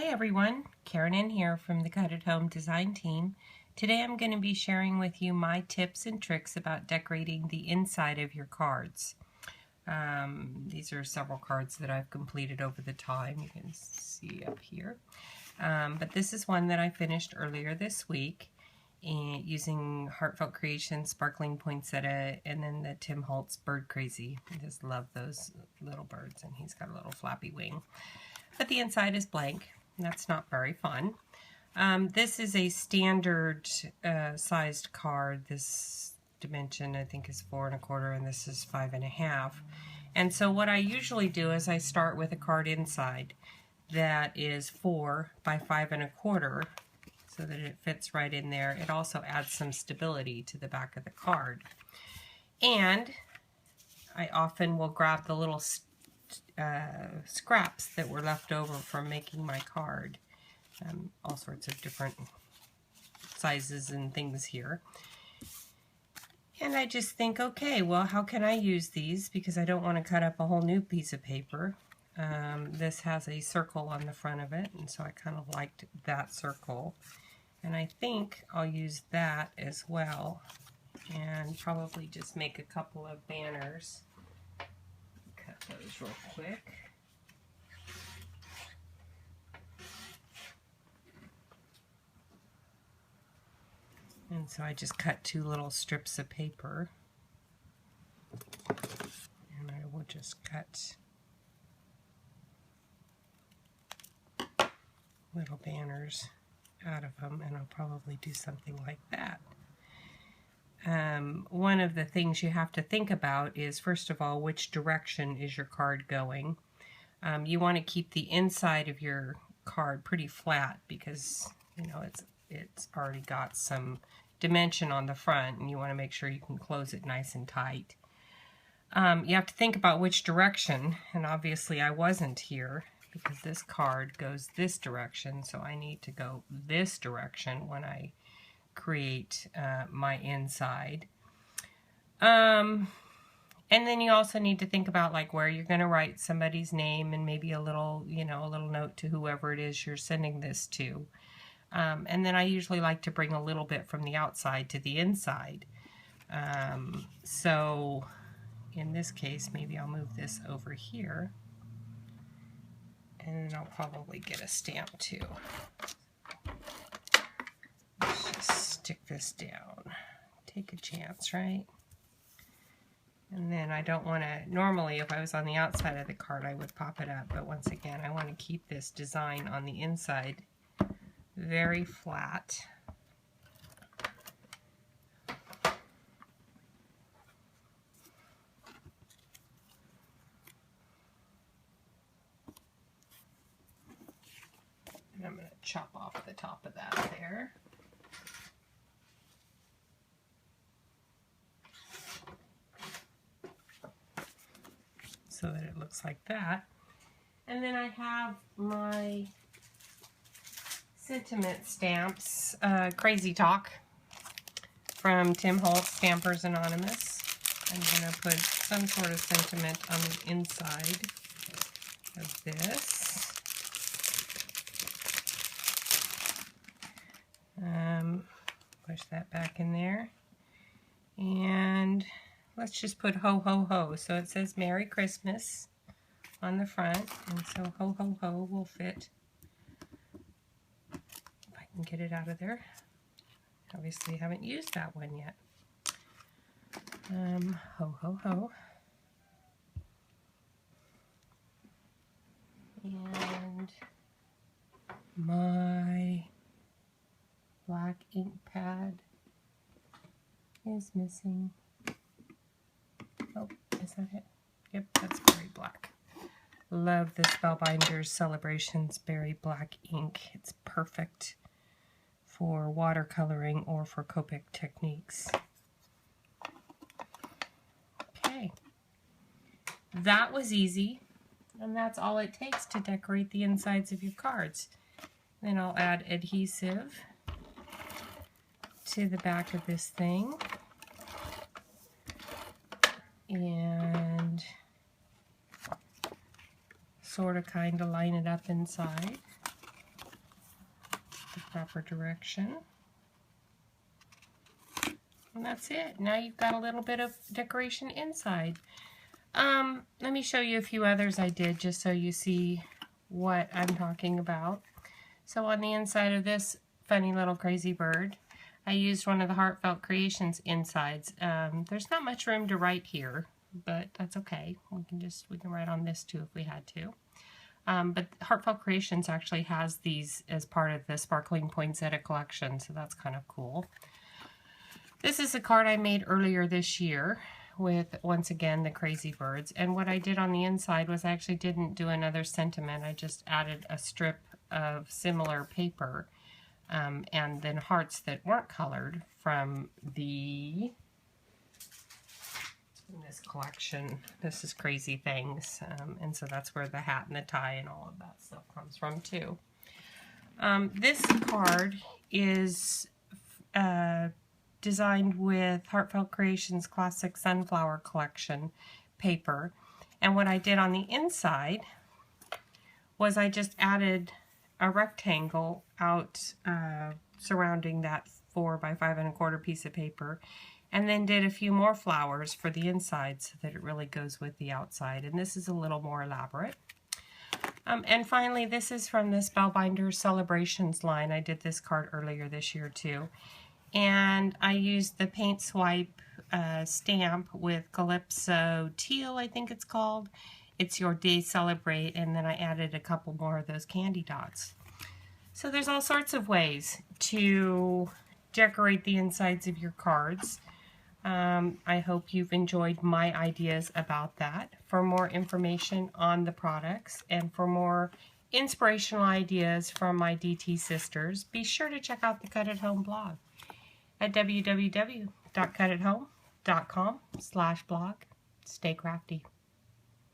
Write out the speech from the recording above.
Hi everyone, Karen in here from the Cut at Home design team. Today I'm going to be sharing with you my tips and tricks about decorating the inside of your cards. These are several cards that I've completed over the time, you can see up here. But this is one that I finished earlier this week using Heartfelt Creations Sparkling Poinsettia and then the Tim Holtz Bird Crazy. I just love those little birds, and he's got a little flappy wing. But the inside is blank. That's not very fun. This is a standard sized card. This dimension I think is 4 1/4 and this is 5 1/2. And so what I usually do is I start with a card inside that is 4 by 5 1/4 so that it fits right in there. It also adds some stability to the back of the card. And I often will grab the little scraps that were left over from making my card. All sorts of different sizes and things here. And I just think, okay, well, how can I use these? Because I don't want to cut up a whole new piece of paper. This has a circle on the front of it, and so I kind of liked that circle. And I think I'll use that as well, and probably just make a couple of banners. Cut those real quick. And so I just cut 2 little strips of paper, and I will just cut little banners out of them, and I'll probably do something like that. One of the things you have to think about is, first of all, which direction is your card going? You want to keep the inside of your card pretty flat because, you know, it's already got some dimension on the front, and you want to make sure you can close it nice and tight. You have to think about which direction, and obviously I wasn't here because this card goes this direction, so I need to go this direction when I create my inside. And then you also need to think about like where you're going to write somebody's name and maybe a little, you know, a little note to whoever it is you're sending this to. And then I usually like to bring a little bit from the outside to the inside. So in this case, maybe I'll move this over here, and then I'll probably get a stamp too. Let's just stick this down. Take a chance, right? And then I don't want to, normally if I was on the outside of the card I would pop it up, but once again I want to keep this design on the inside very flat. And I'm going to chop off the top of that there. So that it looks like that. And then I have my sentiment stamps, Crazy Talk from Tim Holtz, Stampers Anonymous. I'm going to put some sort of sentiment on the inside of this. Push that back in there. And let's just put ho ho ho. So it says Merry Christmas on the front, and so ho ho ho will fit. If I can get it out of there. Obviously I haven't used that one yet. Ho ho ho. And my black ink pad is missing. Oh, is that it? Yep, that's Berry Black. Love the Spellbinders Celebrations Berry Black ink. It's perfect for watercoloring or for Copic techniques. Okay, that was easy, and that's all it takes to decorate the insides of your cards. Then I'll add adhesive to the back of this thing, and sort of kind of line it up inside. the proper direction. And that's it. Now you've got a little bit of decoration inside. Let me show you a few others I did just so you see what I'm talking about. So on the inside of this funny little crazy bird, I used one of the Heartfelt Creations insides. There's not much room to write here, but that's okay. We can write on this too if we had to. But Heartfelt Creations actually has these as part of the Sparkling Poinsettia collection, so that's kind of cool. This is a card I made earlier this year with, once again, the crazy birds. And what I did on the inside was I actually didn't do another sentiment. I just added a strip of similar paper and then hearts that weren't colored from this collection. This is Crazy Things. And so that's where the hat and the tie and all of that stuff comes from too. This card is designed with Heartfelt Creations Classic Sunflower Collection paper. And what I did on the inside was I just added a rectangle out surrounding that 4 by 5 1/4 piece of paper, and then did a few more flowers for the inside so that it really goes with the outside. And this is a little more elaborate. And finally, this is from the Spellbinder Celebrations line. I did this card earlier this year too. And I used the Paint Swipe stamp with Calypso Teal, I think it's called. It's Your Day Celebrate, and then I added a couple more of those candy dots. So there's all sorts of ways to decorate the insides of your cards. I hope you've enjoyed my ideas about that. For more information on the products and for more inspirational ideas from my DT sisters, be sure to check out the Cut at Home blog at www.cutathome.com/blog. Stay crafty.